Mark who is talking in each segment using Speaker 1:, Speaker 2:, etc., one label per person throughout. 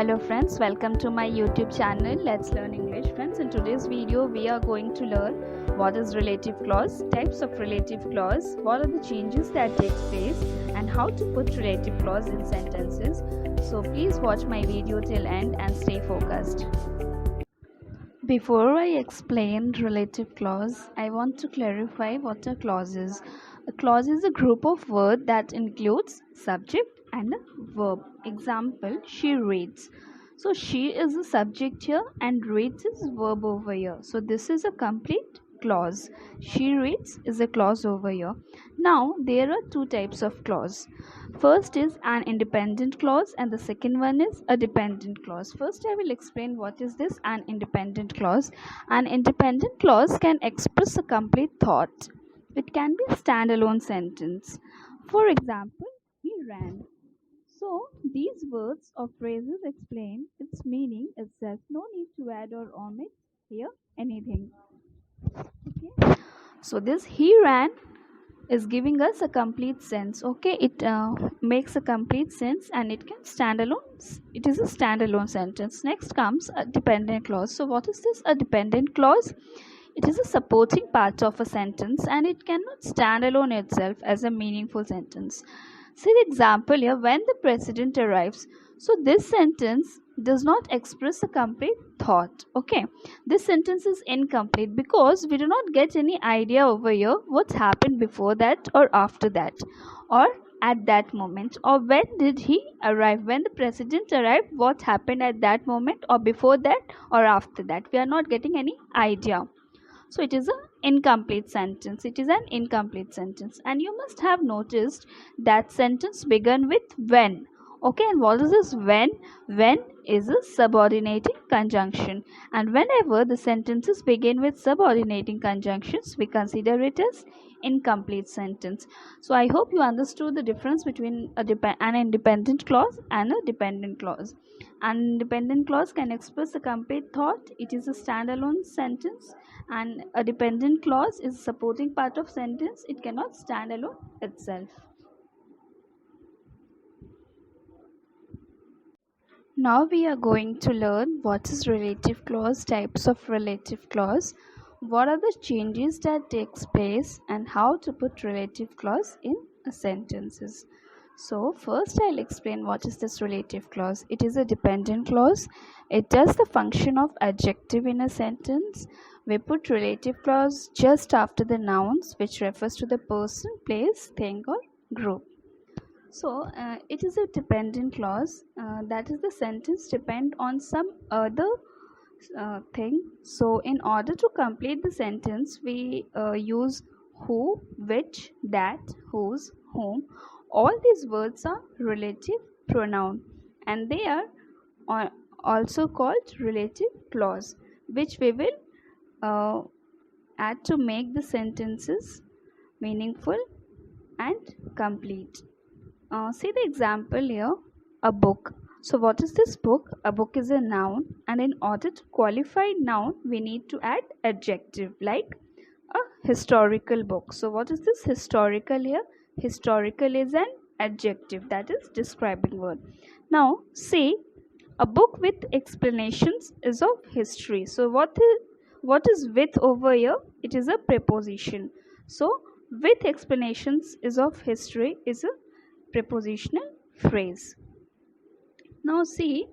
Speaker 1: Hello friends, welcome to my YouTube channel. Let's learn English friends. In today's video we are going to learn what is relative clause, types of relative clause, what are the changes that take place and how to put relative clause in sentences. So please watch my video till end and stay focused. Before I explain relative clause, I want to clarify what a clause is. A clause is a group of words that includes subject and a verb. Example, she reads. So she is a subject here and reads is verb over here. So this is a complete clause. She reads is a clause over here. Now there are two types of clause. First is an independent clause and the second one is a dependent clause. First I will explain what is this an independent clause. An independent clause can express a complete thought. It can be a standalone sentence. For example, he ran. So these words or phrases explain its meaning itself. No need to add or omit here anything. Okay. So this he ran is giving us a complete sense. Okay, it makes a complete sense and it can stand alone. It is a standalone sentence. Next comes a dependent clause. So what is this a dependent clause? It is a supporting part of a sentence and it cannot stand alone itself as a meaningful sentence. See the example here, when the president arrives. So this sentence does not express a complete thought. Okay, this sentence is incomplete because we do not get any idea over here what happened before that or after that or at that moment, or when did he arrive, when the president arrived, what happened at that moment or before that or after that. We are not getting any idea. So it is an incomplete sentence. It is an incomplete sentence. And you must have noticed that sentence began with when. Okay, and what is this when? When is a subordinating conjunction. And whenever the sentences begin with subordinating conjunctions, we consider it as incomplete sentence. So I hope you understood the difference between an independent clause and a dependent clause. An independent clause can express a complete thought. It is a standalone sentence, and a dependent clause is a supporting part of sentence. It cannot stand alone itself. Now we are going to learn what is relative clause, types of relative clause, what are the changes that takes place and how to put relative clause in sentences. So first I'll explain what is this relative clause. It is a dependent clause. It does the function of adjective in a sentence. We put relative clause just after the nouns which refers to the person, place, thing or group. So it is a dependent clause. That is the sentence depend on some other thing. So in order to complete the sentence, we use who, which, that, whose, whom. All these words are relative pronoun and they are also called relative clause, which we will add to make the sentences meaningful and complete. See the example here, a book. So what is this book? A book is a noun, and in order to qualify noun we need to add adjective like a historical book. So what is this historical here? Historical is an adjective, that is describing word. Now see, a book with explanations is of history. So what is with over here? It is a preposition. So with explanations is of history is a prepositional phrase. Now see,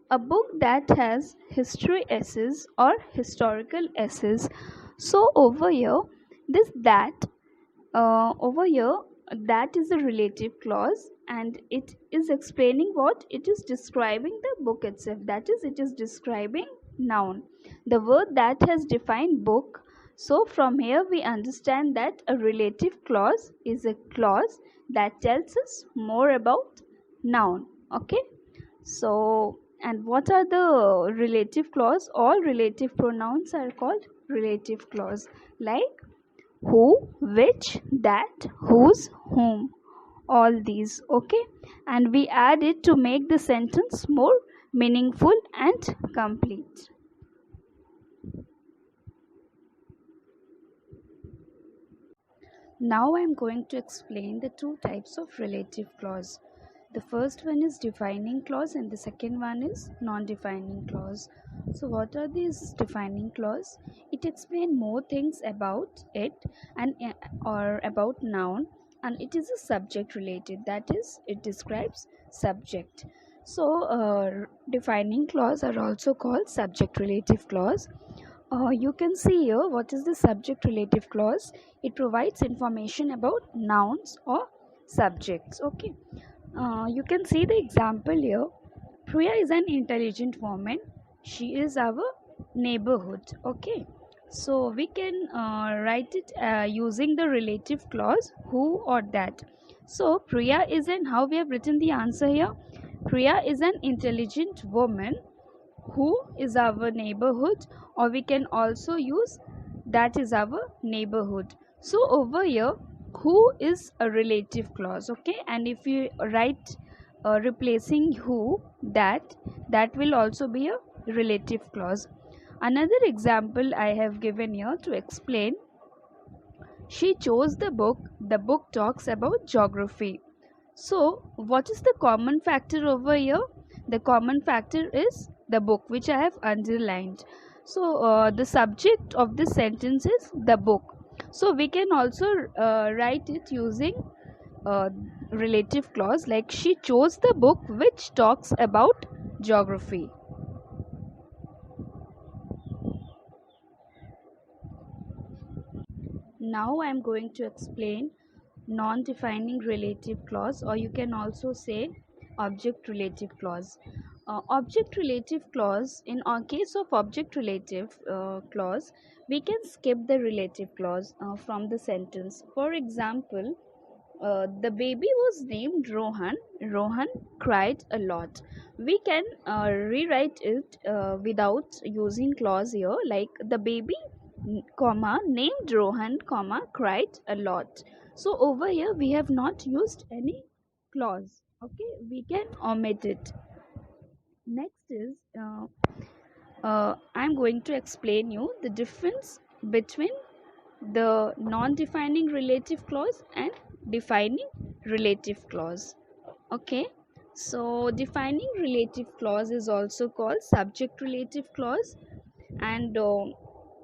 Speaker 1: a book that has history essays or historical essays. So over here, this that over here, that is a relative clause and it is explaining what it is describing the book itself. That is, it is describing noun. The word that has defined book. So from here we understand that a relative clause is a clause that tells us more about noun. Okay, so and what are the relative clause? All relative pronouns are called relative clause, like who, which, that, whose, whom, all these. Okay, and we add it to make the sentence more meaningful and complete. Now I am going to explain the two types of relative clause. The first one is defining clause and the second one is non-defining clause. So what are these defining clause? It explains more things about it and or about noun, and it is a subject related, that is it describes subject. So defining clause are also called subject relative clause. You can see here what is the subject relative clause. It provides information about nouns or subjects. Okay, you can see the example here. Priya is an intelligent woman. She is our neighborhood. Okay, so we can write it using the relative clause who or that. So Priya is an, how we have written the answer here. Priya is an intelligent woman who is our neighborhood, or we can also use that is our neighborhood. So over here who is a relative clause. Okay, and if you write replacing who, that will also be a relative clause. Another example I have given here to explain: she chose the book talks about geography. So, what is the common factor over here? The common factor is the book, which I have underlined. So, the subject of this sentence is the book. So, we can also write it using uh, relative clause like she chose the book which talks about geography. Now I am going to explain non-defining relative clause, or you can also say object relative clause. Object relative clause, in our case of object relative clause, we can skip the relative clause from the sentence. For example, the baby was named Rohan. Rohan cried a lot. We can rewrite it without using clause here, like the baby comma named Rohan comma cried a lot. So over here we have not used any clause. Okay, we can omit it. Next is I'm going to explain you the difference between the non-defining relative clause and defining relative clause. Okay, so defining relative clause is also called subject relative clause, and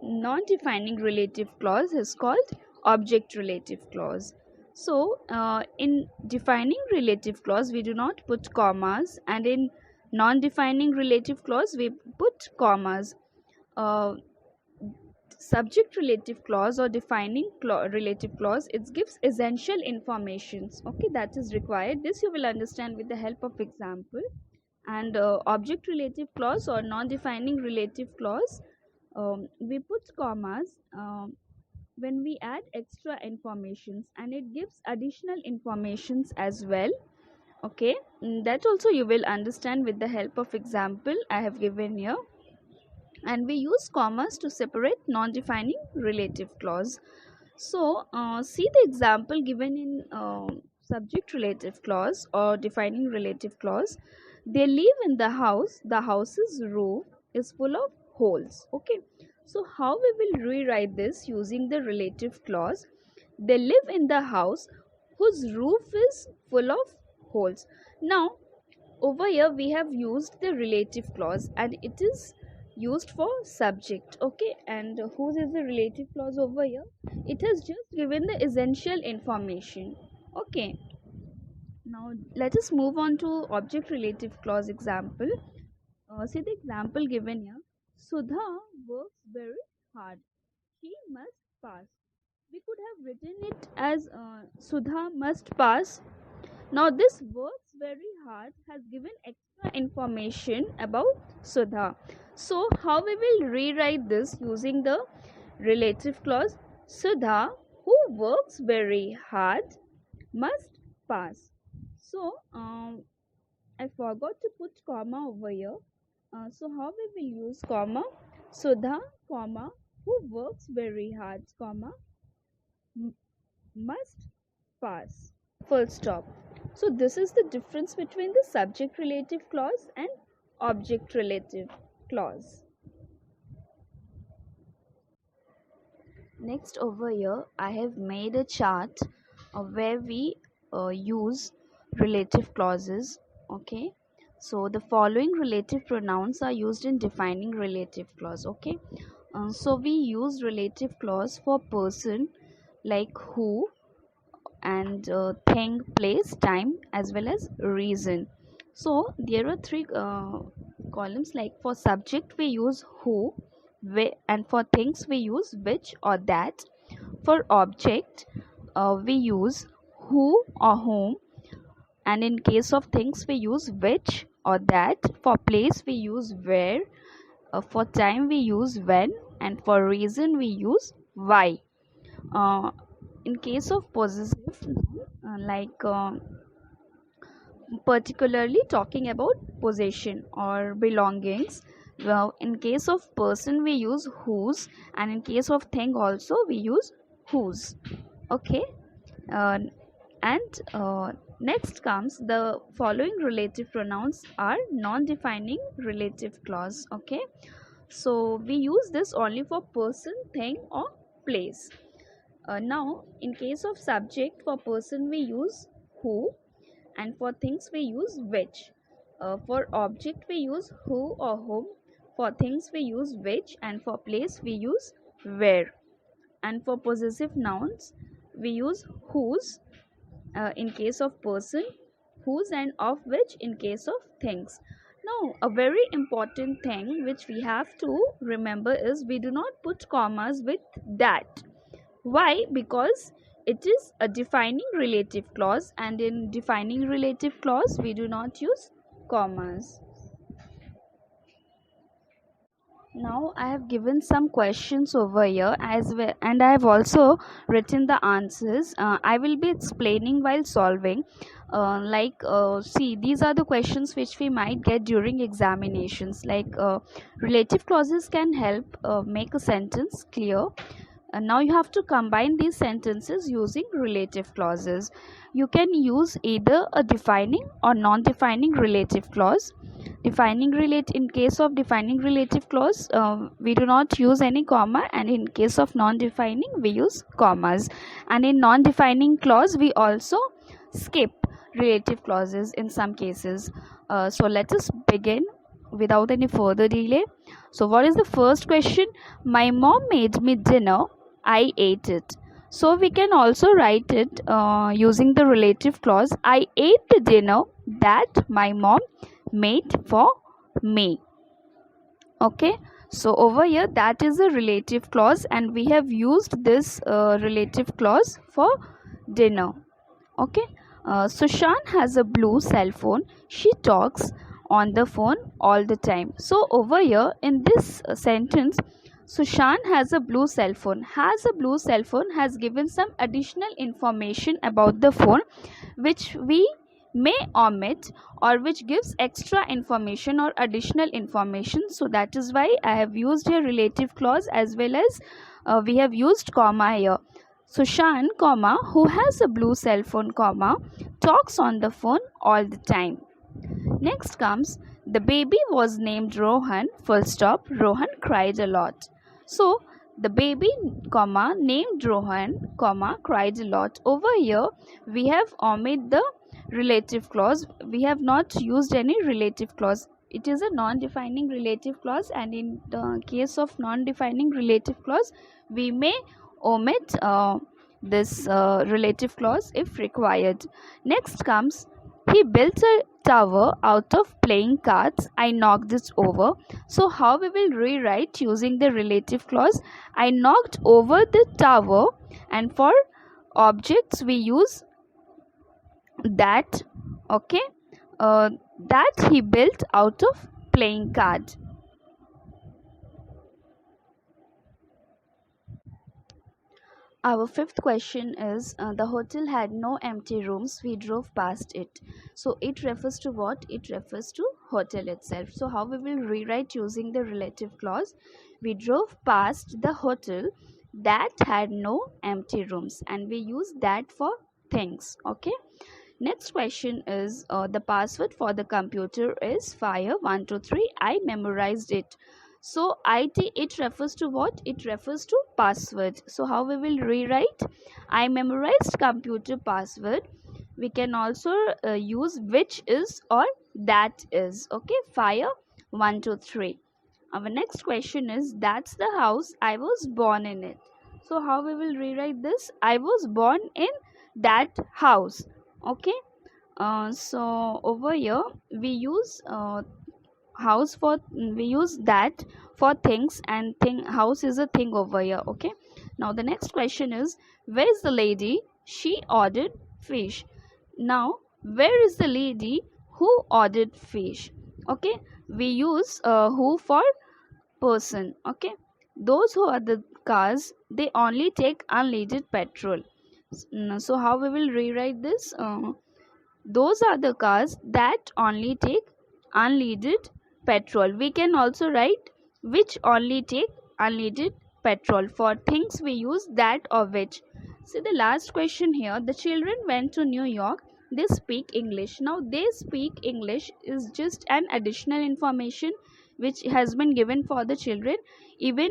Speaker 1: non-defining relative clause is called object relative clause. So in defining relative clause we do not put commas, and in non-defining relative clause we put commas. uh, Subject relative clause or defining relative clause, it gives essential informations, okay, that is required. This you will understand with the help of example. And object relative clause or non-defining relative clause, we put commas when we add extra informations, and it gives additional informations as well. Okay, that also you will understand with the help of example I have given here. And we use commas to separate non-defining relative clause. So see the example given in subject relative clause or defining relative clause. They live in the house. The house's roof is full of holes. Okay, so how we will rewrite this using the relative clause? They live in the house whose roof is full of holes. Now over here we have used the relative clause and it is used for subject. Okay, and whose is the relative clause over here? It has just given the essential information. Okay, now let us move on to object relative clause example. See the example given here: Sudha works very hard, she must pass. We could have written it as Sudha must pass. Now this works very hard has given extra information about Sudha. So how we will rewrite this using the relative clause? Sudha, who works very hard, must pass. So I forgot to put comma over here. So how we will use comma? Sudha, comma, who works very hard, comma, must pass, full stop. So this is the difference between the subject relative clause and object relative clause. Next over here I have made a chart where we use relative clauses. Okay, so the following relative pronouns are used in defining relative clause. Okay, so we use relative clause for person like who, and thing, place, time, as well as reason. So there are three columns. Like for subject we use who, and for things we use which or that. For object we use who or whom, and in case of things we use which or that. For place we use where, for time we use when, and for reason we use why. uh, in case of possessive noun, particularly talking about possession or belongings, well, in case of person we use whose, and in case of thing also we use whose. Okay, uh, and next comes the following relative pronouns are non-defining relative clause. Okay, so we use this only for person, thing, or place. Now in case of subject, for person we use who, and for things we use which. For object we use who or whom, for things we use which, and for place we use where. And for possessive nouns we use whose in case of person, whose and of which in case of things. Now a very important thing which we have to remember is we do not put commas with that. Why? Because it is a defining relative clause, and in defining relative clause we do not use commas. Now I have given some questions over here as well, and I have also written the answers. I will be explaining while solving. See, these are the questions which we might get during examinations. Relative clauses can help make a sentence clear. And now you have to combine these sentences using relative clauses. You can use either a defining or non-defining relative clause. In case of defining relative clause, we do not use any comma, and in case of non-defining we use commas. And in non-defining clause we also skip relative clauses in some cases. So let us begin without any further delay. So what is the first question? My mom made me dinner, I ate it. So we can also write it using the relative clause. I ate the dinner that my mom made for me. Okay, so over here that is a relative clause, and we have used this relative clause for dinner. Okay, Sushan has a blue cell phone. She talks on the phone all the time. So over here in this sentence, Sushan has a blue cell phone. Has a blue cell phone has given some additional information about the phone which we may omit, or which gives extra information or additional information. So that is why I have used a relative clause, as well as we have used comma here. Sushan, comma, who has a blue cell phone, comma, talks on the phone all the time. Next comes, the baby was named Rohan, full stop. Rohan cried a lot. So the baby, comma, named Rohan, comma, cried a lot. Over here we have omitted the relative clause. We have not used any relative clause. It is a non-defining relative clause, and in the case of non-defining relative clause we may omit this relative clause if required. Next comes, he built a tower out of playing cards, I knocked it over. So how we will rewrite using the relative clause? I knocked over the tower, and for objects we use that. Okay, that he built out of playing card. Our fifth question is, the hotel had no empty rooms, we drove past it. So it refers to what? It refers to hotel itself. So how we will rewrite using the relative clause? We drove past the hotel that had no empty rooms, and we use that for things. Okay, next question is, the password for the computer is fire123, I memorized it. So it refers to what? It refers to password. So how we will rewrite? I memorized computer password. We can also use which is or that is. Okay, fire. 1 2 3. Our next question is, that's the house, I was born in it. So how we will rewrite this? I was born in that house. Okay. So over here we use house for, we use that for things, and thing, house is a thing over here. Okay. Now the next question is, where is the lady? She ordered fish. Now where is the lady who ordered fish? Okay, we use who for person. Okay, those who are the cars, they only take unleaded petrol. So how we will rewrite this? Those are the cars that only take unleaded petrol. We can also write which only take unleaded petrol. For things we use that or which. See the last question here. The children went to New York. They speak English. Now they speak English is just an additional information which has been given for the children. Even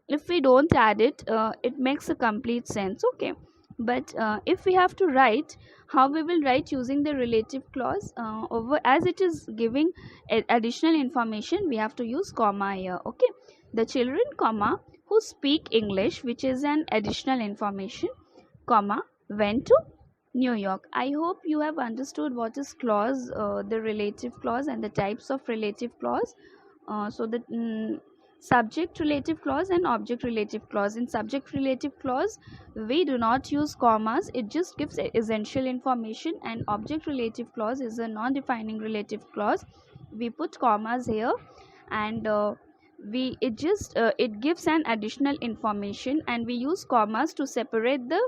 Speaker 1: if we don't add it, it makes a complete sense. Okay, but if we have to write, how we will write using the relative clause, over, as it is giving additional information, we have to use comma here. Okay, the children comma who speak English, which is an additional information, comma went to New York. I hope you have understood what is clause, the relative clause and the types of relative clause. So the subject relative clause and object relative clause. In subject relative clause we do not use commas, it just gives essential information, and object relative clause is a non-defining relative clause. We put commas here, and it gives an additional information, and we use commas to separate the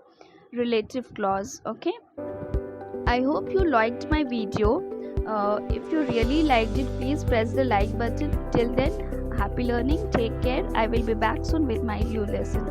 Speaker 1: relative clause. Okay, I hope you liked my video. If you really liked it, please press the like button. Till then, happy learning, take care. I will be back soon with my new lesson.